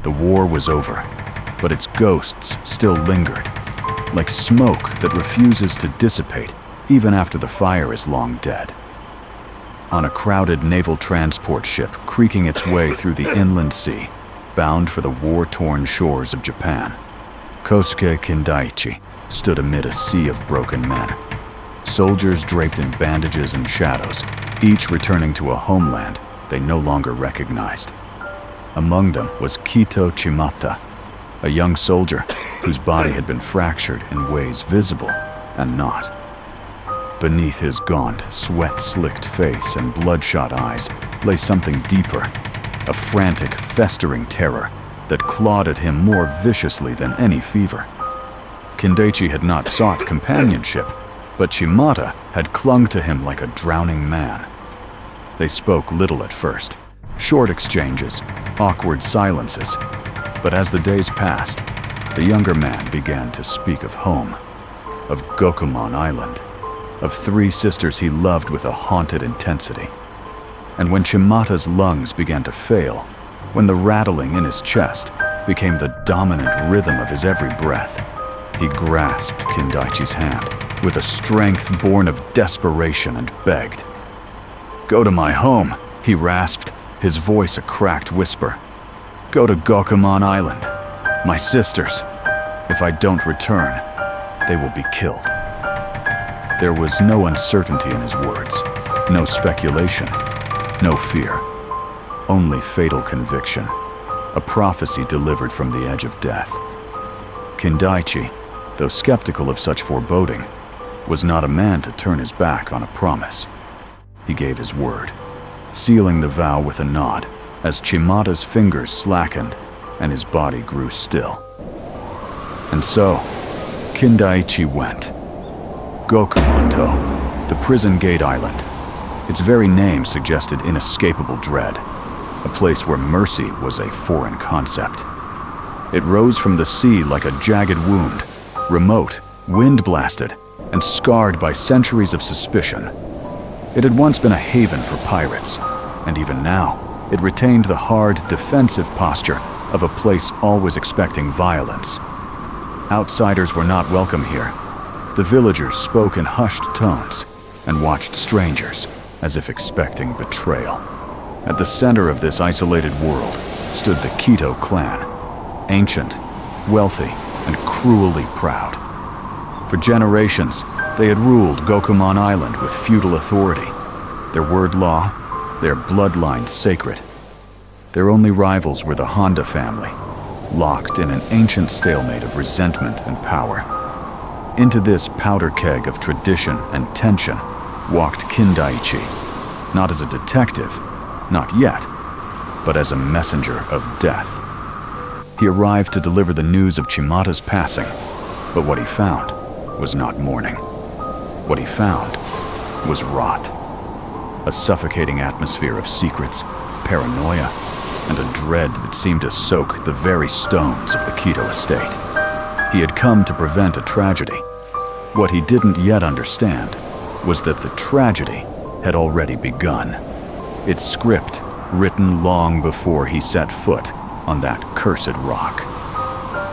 The war was over, but its ghosts still lingered, like smoke that refuses to dissipate even after the fire is long dead. On a crowded naval transport ship creaking its way through the inland sea, bound for the war-torn shores of Japan, Kosuke Kindaichi stood amid a sea of broken men. Soldiers draped in bandages and shadows, each returning to a homeland they no longer recognized. Among them was Kito Chimata, a young soldier whose body had been fractured in ways visible and not. Beneath his gaunt, sweat-slicked face and bloodshot eyes lay something deeper, a frantic, festering terror that clawed at him more viciously than any fever. Kindaichi had not sought companionship, but Chimata had clung to him like a drowning man. They spoke little at first, short exchanges, awkward silences, but as the days passed, the younger man began to speak of home, of Gokumon Island, of 3 sisters he loved with a haunted intensity. And when Chimata's lungs began to fail, when the rattling in his chest became the dominant rhythm of his every breath, he grasped Kindaichi's hand with a strength born of desperation and begged. "Go to my home," he rasped, his voice a cracked whisper. "Go to Gokumon Island. My sisters. If I don't return, they will be killed." There was no uncertainty in his words, no speculation, no fear, only fatal conviction, a prophecy delivered from the edge of death. Kindaichi, though skeptical of such foreboding, was not a man to turn his back on a promise. He gave his word, sealing the vow with a nod as Chimata's fingers slackened and his body grew still. And so, Kindaichi went. Gokumonto, the prison gate island. Its very name suggested inescapable dread, a place where mercy was a foreign concept. It rose from the sea like a jagged wound, remote, wind-blasted, and scarred by centuries of suspicion. It had once been a haven for pirates, and even now, it retained the hard, defensive posture of a place always expecting violence. Outsiders were not welcome here. The villagers spoke in hushed tones and watched strangers as if expecting betrayal. At the center of this isolated world stood the Kito clan, ancient, wealthy, and cruelly proud. For generations, they had ruled Gokumon Island with feudal authority, their word law, their bloodline sacred. Their only rivals were the Honda family, locked in an ancient stalemate of resentment and power. Into this powder keg of tradition and tension walked Kindaichi, not as a detective, not yet, but as a messenger of death. He arrived to deliver the news of Chimata's passing, but what he found was not mourning. What he found was rot. A suffocating atmosphere of secrets, paranoia, and a dread that seemed to soak the very stones of the Kito estate. He had come to prevent a tragedy. What he didn't yet understand was that the tragedy had already begun. Its script written long before he set foot on that cursed rock.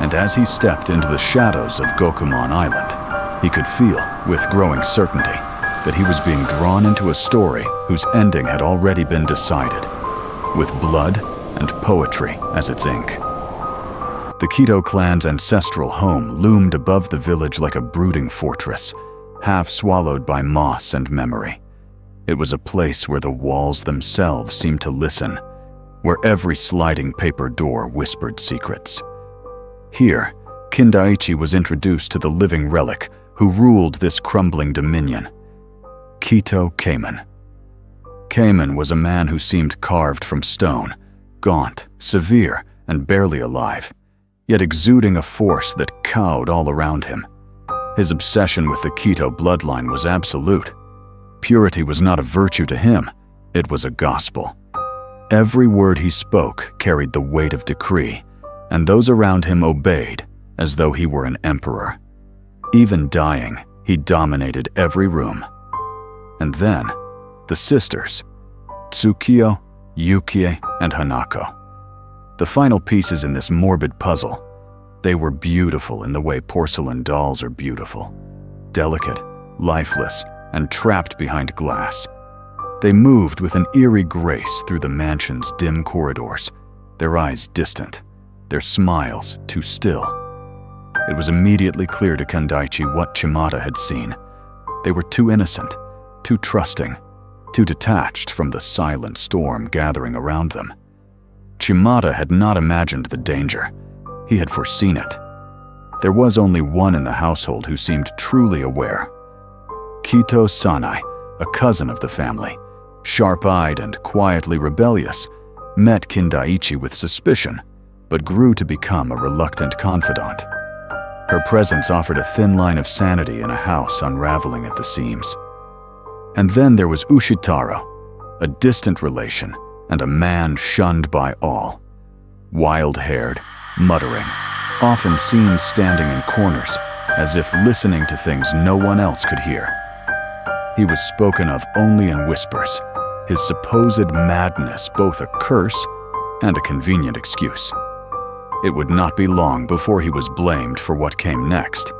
And as he stepped into the shadows of Gokumon Island, he could feel, with growing certainty, that he was being drawn into a story whose ending had already been decided, with blood and poetry as its ink. The Kito clan's ancestral home loomed above the village like a brooding fortress, half swallowed by moss and memory. It was a place where the walls themselves seemed to listen, where every sliding paper door whispered secrets. Here, Kindaichi was introduced to the living relic who ruled this crumbling dominion, Kito Kamen. Kamen was a man who seemed carved from stone, gaunt, severe, and barely alive, yet exuding a force that cowed all around him. His obsession with the Kito bloodline was absolute. Purity was not a virtue to him, it was a gospel. Every word he spoke carried the weight of decree, and those around him obeyed as though he were an emperor. Even dying, he dominated every room. And then, the sisters, Tsukiyo, Yukie, and Hanako. The final pieces in this morbid puzzle. They were beautiful in the way porcelain dolls are beautiful. Delicate, lifeless, and trapped behind glass. They moved with an eerie grace through the mansion's dim corridors, their eyes distant, their smiles too still. It was immediately clear to Kindaichi what Chimata had seen. They were too innocent, too trusting, too detached from the silent storm gathering around them. Chimata had not imagined the danger. He had foreseen it. There was only one in the household who seemed truly aware. Kito Sanai, a cousin of the family, sharp-eyed and quietly rebellious, met Kindaichi with suspicion, but grew to become a reluctant confidant. Her presence offered a thin line of sanity in a house unraveling at the seams. And then there was Ushitaro, a distant relation and a man shunned by all. Wild-haired, muttering, often seen standing in corners, as if listening to things no one else could hear. He was spoken of only in whispers, his supposed madness both a curse and a convenient excuse. It would not be long before he was blamed for what came next.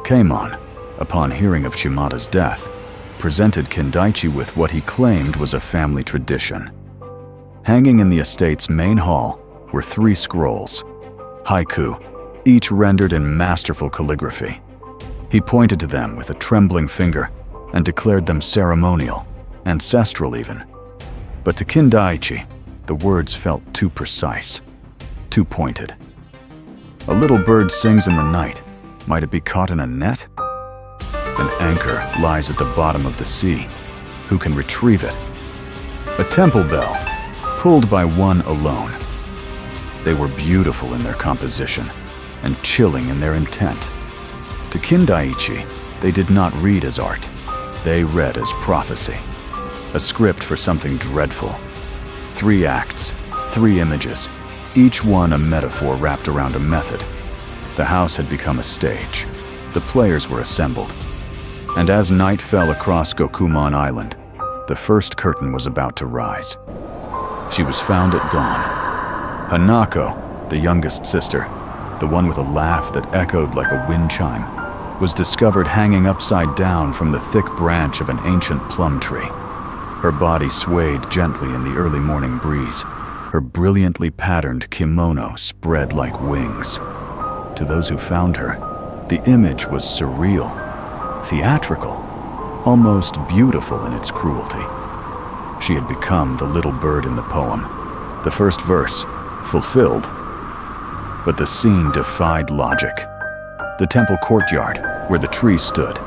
Keimon, upon hearing of Chimata's death, presented Kindaichi with what he claimed was a family tradition. Hanging in the estate's main hall were 3 scrolls, haiku, each rendered in masterful calligraphy. He pointed to them with a trembling finger and declared them ceremonial, ancestral even. But to Kindaichi, the words felt too precise, too pointed. A little bird sings in the night. Might it be caught in a net? An anchor lies at the bottom of the sea. Who can retrieve it? A temple bell, pulled by one alone. They were beautiful in their composition and chilling in their intent. To Kindaichi, they did not read as art. They read as prophecy, a script for something dreadful. 3 acts, 3 images, each one a metaphor wrapped around a method. The house had become a stage. The players were assembled. And as night fell across Gokumon Island, the first curtain was about to rise. She was found at dawn. Hanako, the youngest sister, the one with a laugh that echoed like a wind chime, was discovered hanging upside down from the thick branch of an ancient plum tree. Her body swayed gently in the early morning breeze. Her brilliantly patterned kimono spread like wings. To those who found her, the image was surreal, theatrical, almost beautiful in its cruelty. She had become the little bird in the poem. The first verse, fulfilled. But the scene defied logic. The temple courtyard, where the tree stood,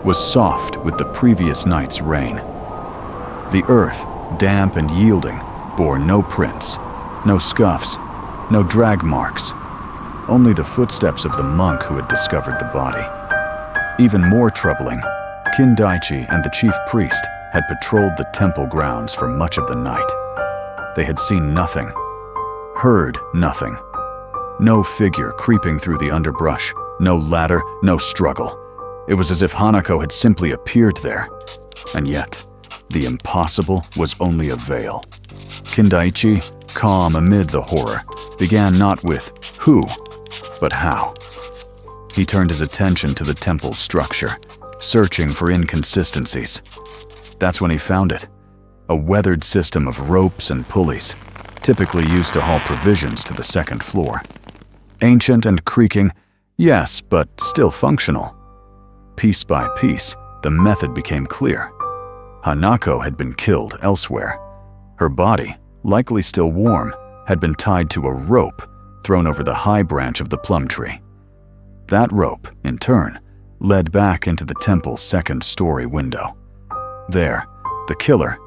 was soft with the previous night's rain. The earth, damp and yielding, bore no prints, no scuffs, no drag marks, only the footsteps of the monk who had discovered the body. Even more troubling, Kindaichi and the chief priest had patrolled the temple grounds for much of the night. They had seen nothing, heard nothing. No figure creeping through the underbrush, no ladder, no struggle. It was as if Hanako had simply appeared there. And yet, the impossible was only a veil. Kindaichi, calm amid the horror, began not with who, but how. He turned his attention to the temple's structure, searching for inconsistencies. That's when he found it. A weathered system of ropes and pulleys, typically used to haul provisions to the second floor. Ancient and creaking, yes, but still functional. Piece by piece, the method became clear. Hanako had been killed elsewhere. Her body, likely still warm, had been tied to a rope thrown over the high branch of the plum tree. That rope, in turn, led back into the temple's second-story window. There, the killer,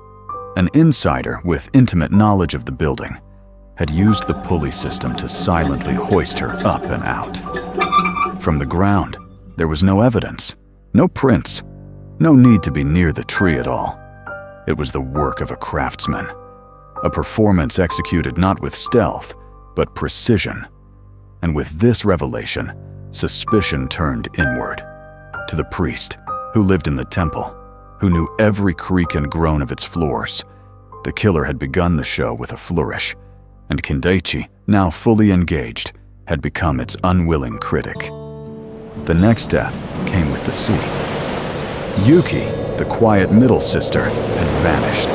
an insider with intimate knowledge of the building, had used the pulley system to silently hoist her up and out. From the ground, there was no evidence, no prints, no need to be near the tree at all. It was the work of a craftsman, a performance executed not with stealth, but precision. And with this revelation, suspicion turned inward, to the priest, who lived in the temple, who knew every creak and groan of its floors. The killer had begun the show with a flourish, and Kindaichi, now fully engaged, had become its unwilling critic. The next death came with the sea. Yuki, the quiet middle sister, had vanished.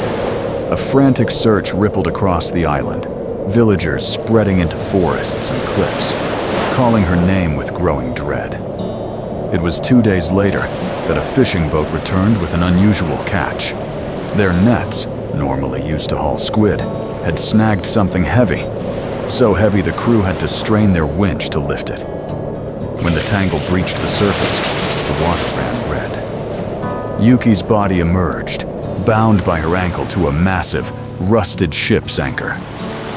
A frantic search rippled across the island, villagers spreading into forests and cliffs, calling her name with growing dread. It was 2 days later that a fishing boat returned with an unusual catch. Their nets, normally used to haul squid, had snagged something heavy, so heavy the crew had to strain their winch to lift it. When the tangle breached the surface, the water ran red. Yuki's body emerged, bound by her ankle to a massive, rusted ship's anchor.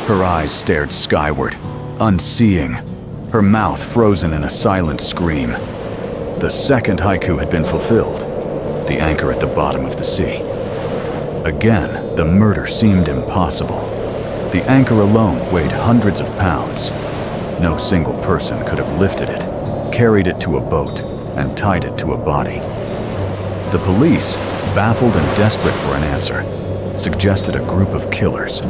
Her eyes stared skyward, unseeing, her mouth frozen in a silent scream. The second haiku had been fulfilled, the anchor at the bottom of the sea. Again, the murder seemed impossible. The anchor alone weighed hundreds of pounds. No single person could have lifted it, carried it to a boat, and tied it to a body. The police, baffled and desperate for an answer, suggested a group of killers,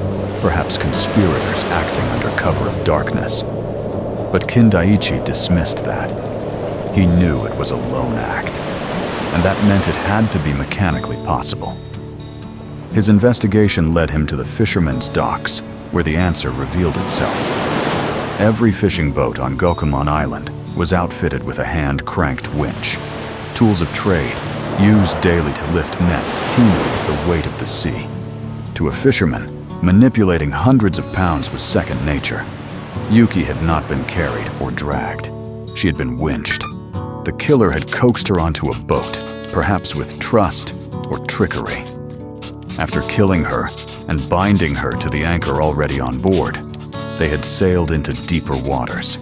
perhaps conspirators acting under cover of darkness. But Kindaichi dismissed that. He knew it was a lone act, and that meant it had to be mechanically possible. His investigation led him to the fisherman's docks, where the answer revealed itself. Every fishing boat on Gokumon Island was outfitted with a hand-cranked winch, tools of trade used daily to lift nets teeming with the weight of the sea. To a fisherman, manipulating hundreds of pounds was second nature. Yuki had not been carried or dragged. She had been winched. The killer had coaxed her onto a boat, perhaps with trust or trickery. After killing her and binding her to the anchor already on board, they had sailed into deeper waters.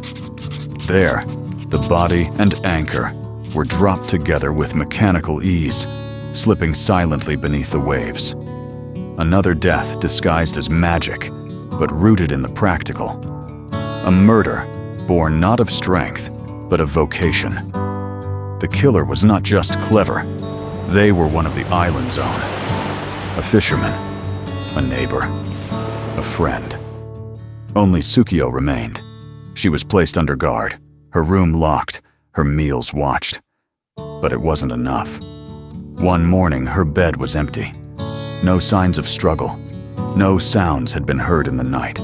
There, the body and anchor were dropped together with mechanical ease, slipping silently beneath the waves. Another death disguised as magic, but rooted in the practical. A murder born not of strength, but of vocation. The killer was not just clever, they were one of the island's own. A fisherman, a neighbor, a friend. Only Tsukio remained. She was placed under guard, her room locked, her meals watched. But it wasn't enough. One morning, her bed was empty. No signs of struggle. No sounds had been heard in the night.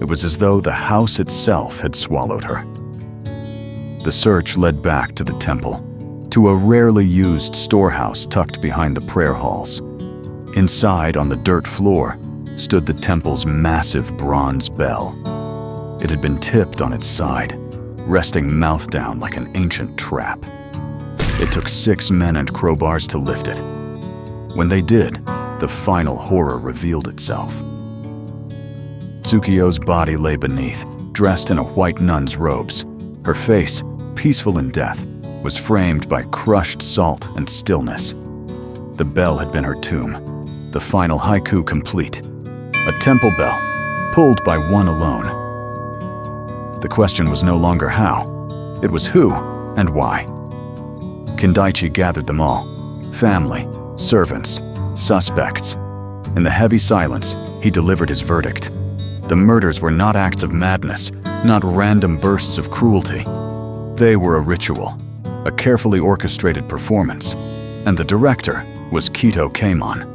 It was as though the house itself had swallowed her. The search led back to the temple, to a rarely used storehouse tucked behind the prayer halls. Inside, on the dirt floor, stood the temple's massive bronze bell. It had been tipped on its side, resting mouth down like an ancient trap. It took 6 men and crowbars to lift it. When they did, the final horror revealed itself. Tsukio's body lay beneath, dressed in a white nun's robes. Her face, peaceful in death, was framed by crushed salt and stillness. The bell had been her tomb, the final haiku complete. A temple bell, pulled by one alone. The question was no longer how, it was who and why. Kindaichi gathered them all, family, servants, suspects. In the heavy silence, he delivered his verdict. The murders were not acts of madness, not random bursts of cruelty. They were a ritual, a carefully orchestrated performance, and the director was Kito Keimon.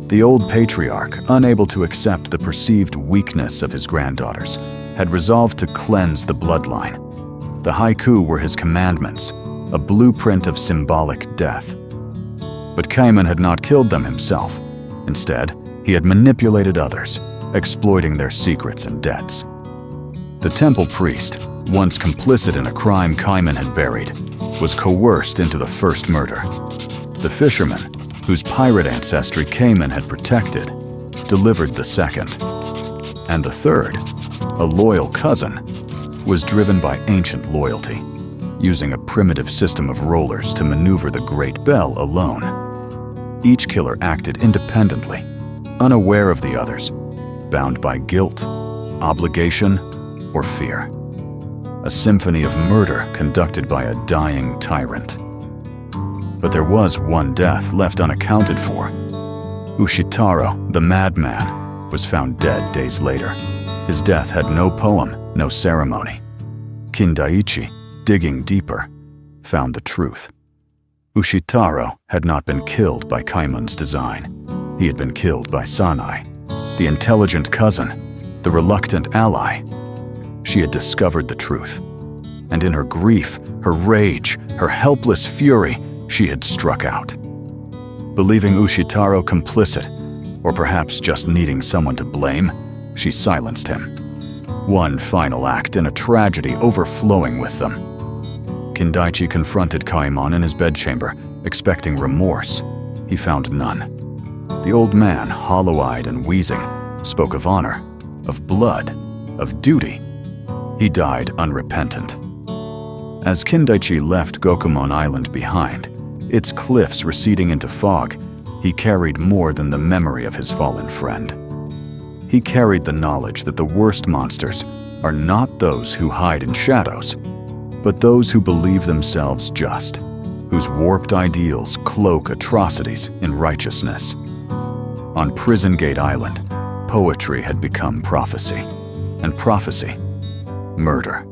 The old patriarch, unable to accept the perceived weakness of his granddaughters, had resolved to cleanse the bloodline. The haiku were his commandments, a blueprint of symbolic death. But Keimon had not killed them himself. Instead, he had manipulated others, exploiting their secrets and debts. The temple priest, once complicit in a crime Keimon had buried, was coerced into the first murder. The fisherman, whose pirate ancestry Keimon had protected, delivered the second. And the third, a loyal cousin, was driven by ancient loyalty, using a primitive system of rollers to maneuver the great bell alone. Each killer acted independently, unaware of the others, bound by guilt, obligation, or fear. A symphony of murder conducted by a dying tyrant. But there was one death left unaccounted for. Ushitaro, the madman, was found dead days later, His death had no poem, no ceremony. Kindaichi, digging deeper, found the truth. Ushitaro had not been killed by Kaimon's design. He had been killed by Sanai, the intelligent cousin, the reluctant ally. She had discovered the truth, and in her grief, her rage, her helpless fury, she had struck out. Believing Ushitaro complicit, or perhaps just needing someone to blame, she silenced him. One final act in a tragedy overflowing with them. Kindaichi confronted Kaimon in his bedchamber, expecting remorse. He found none. The old man, hollow-eyed and wheezing, spoke of honor, of blood, of duty. He died unrepentant. As Kindaichi left Gokumon Island behind, its cliffs receding into fog, he carried more than the memory of his fallen friend. He carried the knowledge that the worst monsters are not those who hide in shadows, but those who believe themselves just, whose warped ideals cloak atrocities in righteousness. On Prison Gate Island, poetry had become prophecy, and prophecy, murder.